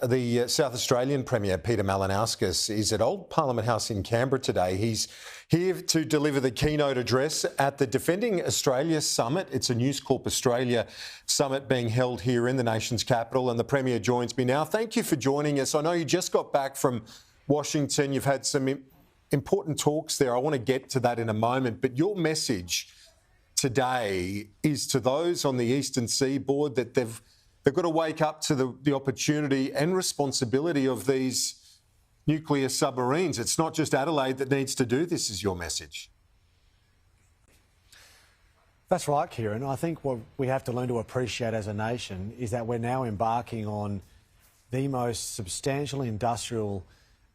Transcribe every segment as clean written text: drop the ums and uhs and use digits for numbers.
The South Australian Premier Peter Malinauskas is at Old Parliament House in Canberra today. He's here to deliver the keynote address at the Defending Australia Summit. It's a News Corp Australia summit being held here in the nation's capital, and the Premier joins me now. Thank you for joining us. I know you just got back from Washington. You've had some important talks there. I want to get to that in a moment, but your message today is to those on the eastern seaboard that they've got to wake up to the opportunity and responsibility of these nuclear submarines. It's not just Adelaide that needs to do this, is your message. That's right, Kieran. I think what we have to learn to appreciate as a nation is that we're now embarking on the most substantial industrial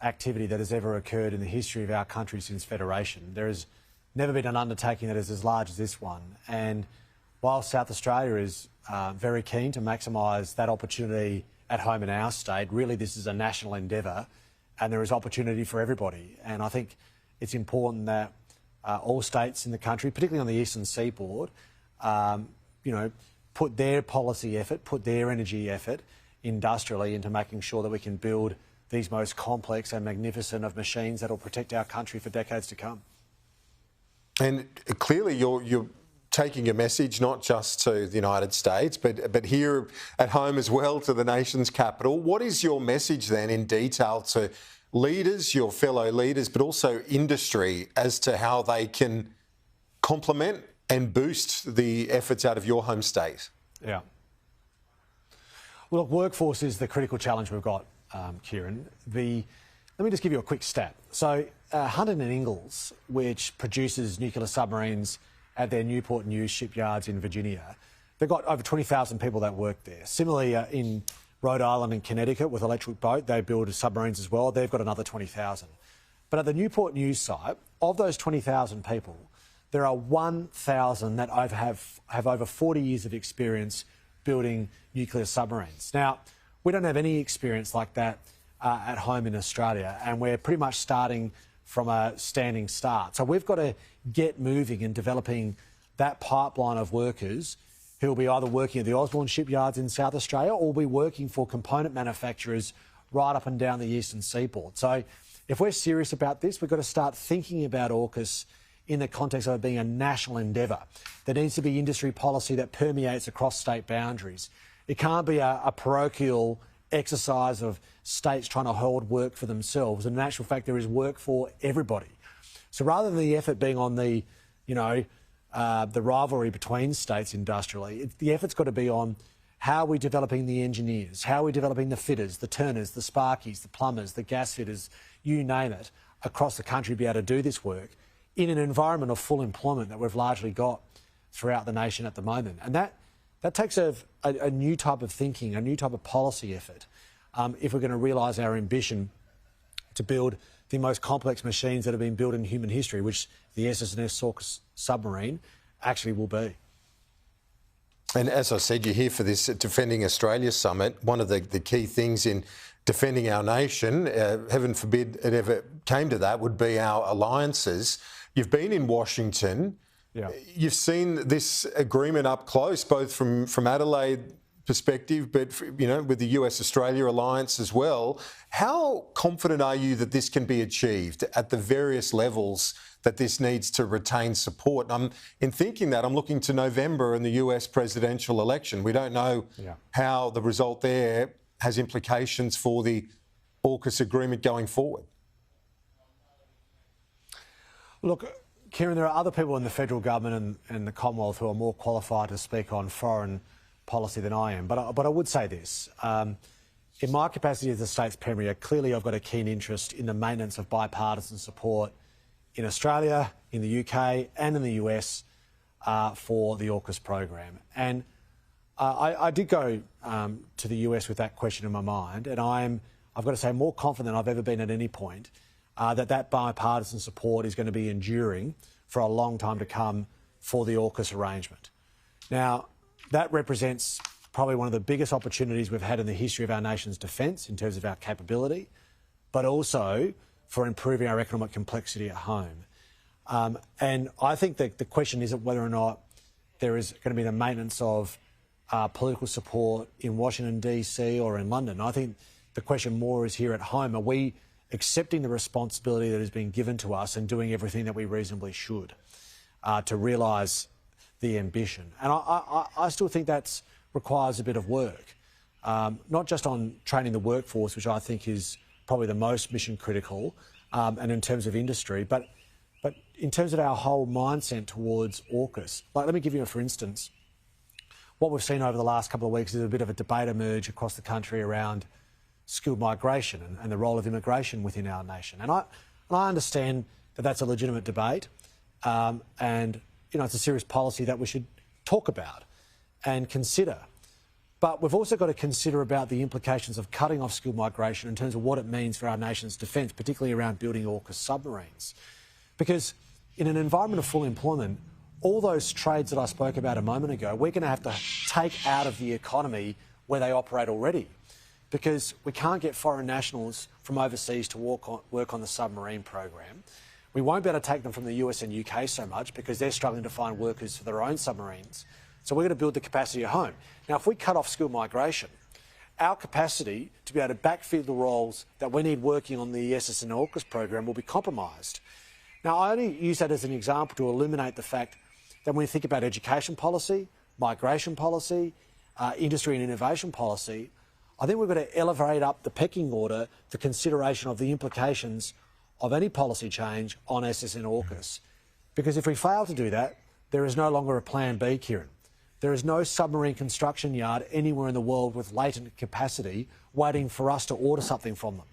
activity that has ever occurred in the history of our country since Federation. There has never been an undertaking that is as large as this one. And while South Australia is very keen to maximise that opportunity at home in our state, really this is a national endeavour and there is opportunity for everybody. And I think it's important that all states in the country, particularly on the eastern seaboard, put their policy effort, put their energy effort industrially into making sure that we can build these most complex and magnificent of machines that will protect our country for decades to come. And clearly you're taking a message not just to the United States, but here at home as well, to the nation's capital. What is your message then in detail to leaders, your fellow leaders, but also industry as to how they can complement and boost the efforts out of your home state? Yeah. Well, look, workforce is the critical challenge we've got, Kieran. Let me just give you a quick stat. So Huntington Ingalls, which produces nuclear submarines at their Newport News shipyards in Virginia, they've got over 20,000 people that work there. Similarly, in Rhode Island and Connecticut with Electric Boat, they build submarines as well. They've got another 20,000. But at the Newport News site, of those 20,000 people, there are 1,000 that have over 40 years of experience building nuclear submarines. Now, we don't have any experience like that at home in Australia, and we're pretty much starting from a standing start. So we've got to get moving and developing that pipeline of workers who will be either working at the Osborne shipyards in South Australia or will be working for component manufacturers right up and down the eastern seaboard. So if we're serious about this, we've got to start thinking about AUKUS in the context of it being a national endeavour. There needs to be industry policy that permeates across state boundaries. It can't be a parochial exercise of states trying to hold work for themselves. In actual fact, there is work for everybody. So rather than the effort being on the rivalry between states industrially, the effort's got to be on how are we developing the engineers, how are we developing the fitters, the turners, the sparkies, the plumbers, the gas fitters, you name it, across the country to be able to do this work in an environment of full employment that we've largely got throughout the nation at the moment. And that takes a new type of thinking, a new type of policy effort, if we're going to realise our ambition to build the most complex machines that have been built in human history, which the SS&S AUKUS submarine actually will be. And as I said, you're here for this Defending Australia Summit. One of the key things in defending our nation, heaven forbid it ever came to that, would be our alliances. You've been in Washington. Yeah. You've seen this agreement up close, both from Adelaide perspective, but with the US-Australia alliance as well. How confident are you that this can be achieved at the various levels that this needs to retain support? In thinking that, I'm looking to November and the US presidential election. We don't know how the result there has implications for the AUKUS agreement going forward. Look, Kieran, there are other people in the federal government and the Commonwealth who are more qualified to speak on foreign policy than I am. But I would say this. In my capacity as the state's Premier, clearly I've got a keen interest in the maintenance of bipartisan support in Australia, in the UK and in the US for the AUKUS program. And I did go to the US with that question in my mind, and I've got to say, more confident than I've ever been at any point that bipartisan support is going to be enduring for a long time to come for the AUKUS arrangement. Now, that represents probably one of the biggest opportunities we've had in the history of our nation's defence in terms of our capability, but also for improving our economic complexity at home. And I think that the question isn't whether or not there is going to be the maintenance of political support in Washington, DC or in London. I think The question more is here at home, are we accepting the responsibility that has been given to us and doing everything that we reasonably should to realise the ambition? And I still think that requires a bit of work, not just on training the workforce, which I think is probably the most mission critical, and in terms of industry, but in terms of our whole mindset towards AUKUS. Like, let me give you for instance, what we've seen over the last couple of weeks is a bit of a debate emerge across the country around skilled migration and the role of immigration within our nation. And I understand that that's a legitimate debate, and it's a serious policy that we should talk about and consider. But we've also got to consider about the implications of cutting off skilled migration in terms of what it means for our nation's defence, particularly around building AUKUS submarines. Because in an environment of full employment, all those trades that I spoke about a moment ago, we're going to have to take out of the economy where they operate already, because we can't get foreign nationals from overseas to work on the submarine program. We won't be able to take them from the US and UK so much because they're struggling to find workers for their own submarines. So we're going to build the capacity at home. Now, if we cut off skilled migration, our capacity to be able to backfill the roles that we need working on the SSN AUKUS program will be compromised. Now, I only use that as an example to illuminate the fact that when we think about education policy, migration policy, industry and innovation policy, I think we've got to elevate up the pecking order the consideration of the implications of any policy change on SSN AUKUS. Because if we fail to do that, there is no longer a plan B, Kieran. There is no submarine construction yard anywhere in the world with latent capacity waiting for us to order something from them.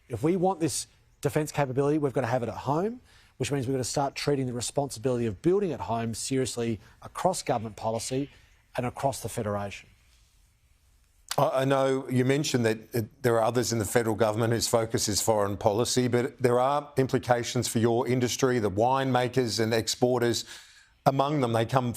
If we want this defence capability, we've got to have it at home, which means we've got to start treating the responsibility of building at home seriously across government policy and across the Federation. I know you mentioned that there are others in the federal government whose focus is foreign policy, but there are implications for your industry, the winemakers and exporters. Among them, they come,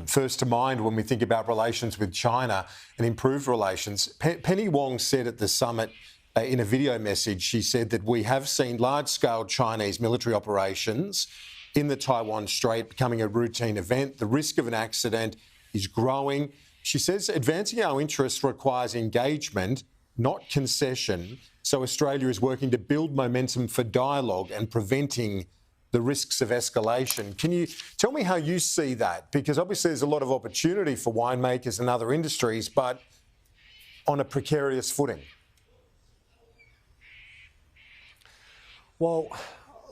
first to mind when we think about relations with China and improved relations. Penny Wong said at the summit in a video message, she said that we have seen large-scale Chinese military operations in the Taiwan Strait becoming a routine event. The risk of an accident is growing. She says advancing our interests requires engagement, not concession. So Australia is working to build momentum for dialogue and preventing the risks of escalation. Can you tell me how you see that? Because obviously there's a lot of opportunity for winemakers and other industries, but on a precarious footing. Well,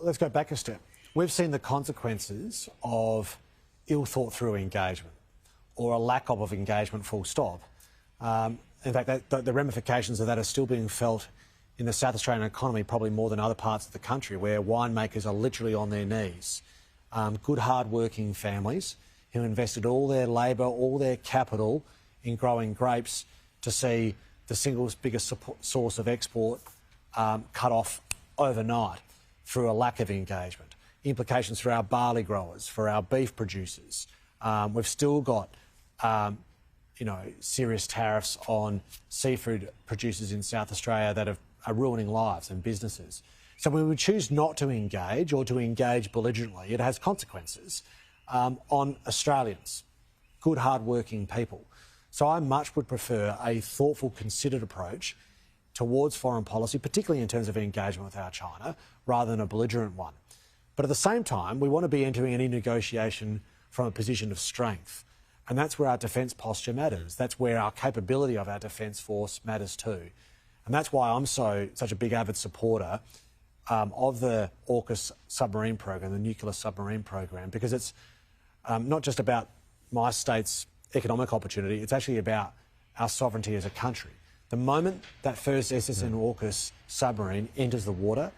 let's go back a step. We've seen the consequences of ill-thought-through engagement, or a lack of engagement, full stop. In fact, the ramifications of that are still being felt in the South Australian economy, probably more than other parts of the country, where winemakers are literally on their knees. Good, hard-working families who invested all their labour, all their capital in growing grapes to see the single biggest source of export cut off overnight through a lack of engagement. Implications for our barley growers, for our beef producers. We've still got serious tariffs on seafood producers in South Australia that are ruining lives and businesses. So when we choose not to engage or to engage belligerently, it has consequences on Australians, good, hard-working people. So I much would prefer a thoughtful, considered approach towards foreign policy, particularly in terms of engagement with our China, rather than a belligerent one. But at the same time, we want to be entering any negotiation from a position of strength. And that's where our defence posture matters. That's where our capability of our defence force matters too. And that's why I'm such a big avid supporter of the AUKUS submarine program, the nuclear submarine program, because it's not just about my state's economic opportunity, it's actually about our sovereignty as a country. The moment that first SSN AUKUS submarine enters the water,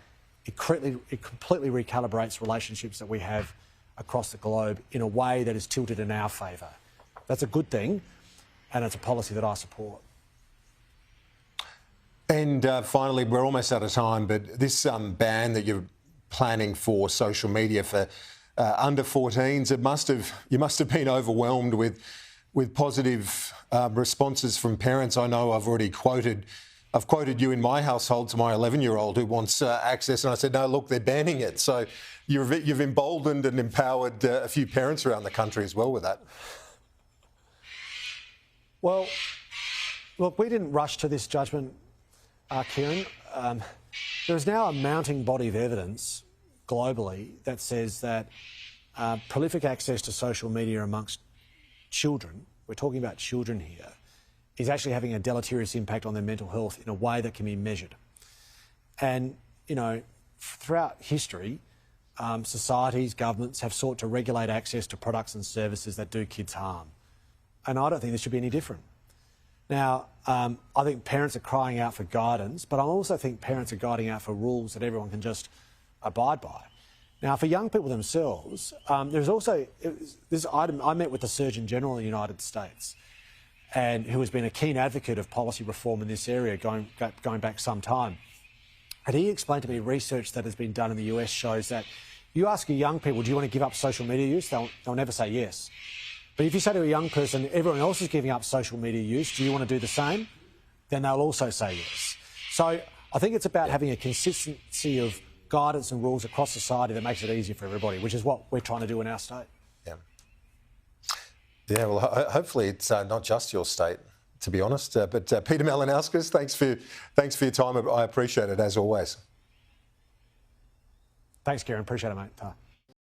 it completely recalibrates relationships that we have across the globe in a way that is tilted in our favour. That's a good thing, and it's a policy that I support. And finally, we're almost out of time, but this ban that you're planning for social media for under 14s, you must have been overwhelmed with positive responses from parents. I know I've quoted you in my household to my 11-year-old who wants access, and I said, no, look, they're banning it. So you've emboldened and empowered a few parents around the country as well with that. Well, look, we didn't rush to this judgment, Kieran. There is now a mounting body of evidence globally that says that prolific access to social media amongst children, we're talking about children here, is actually having a deleterious impact on their mental health in a way that can be measured. And, you know, throughout history, societies, governments have sought to regulate access to products and services that do kids harm. And I don't think this should be any different. Now, I think parents are crying out for guidance, but I also think parents are guiding out for rules that everyone can just abide by. Now, for young people themselves, there's also this item. I met with the Surgeon General in the United States, and who has been a keen advocate of policy reform in this area going back some time. And he explained to me research that has been done in the US shows that you ask your young people, do you want to give up social media use? They'll never say yes. But if you say to a young person, everyone else is giving up social media use, do you want to do the same? Then they'll also say yes. So I think it's about having a consistency of guidance and rules across society that makes it easier for everybody, which is what we're trying to do in our state. Yeah, well, hopefully it's not just your state, to be honest. But Peter Malinauskas, thanks for your time. I appreciate it, as always. Thanks, Kieran. Appreciate it, mate.